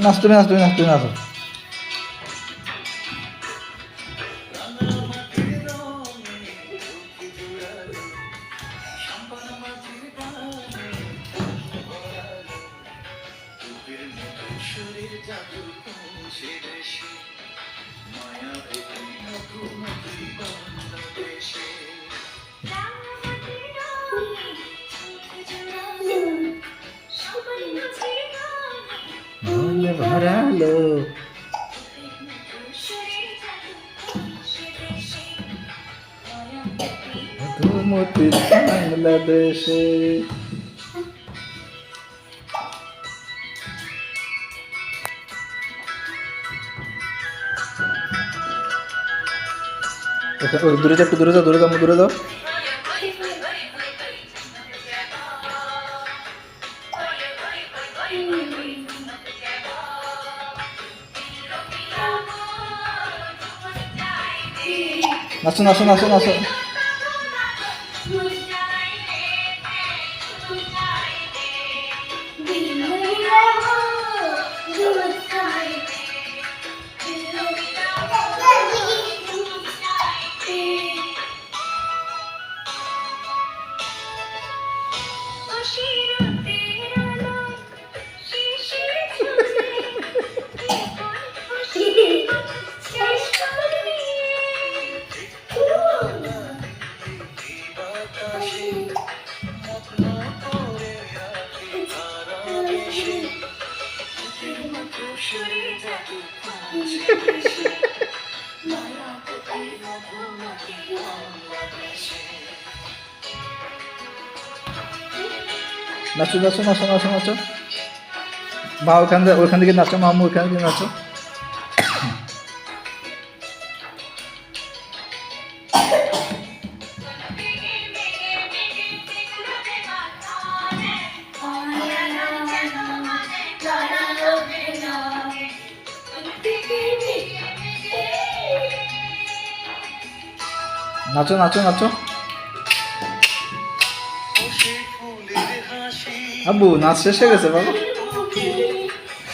নাচ তুমি নাচ তুমি নাচ তুমি নাচো। মনে ভরালো মধুমতির বাংলাদেশে। দূরে যাও, একটু দূরে যাও, দূরে যাও, দূরে যাও। নাচো নাচো নাচো নাচো। নাচো নাচো নাচো নাচো নাচো। মা ওখান থেকে নাচো, মামু ওখান থেকে নাচো। নাচো নাচো নাচো। আব্বু নাচ শেষ হয়ে গেছে বাবা।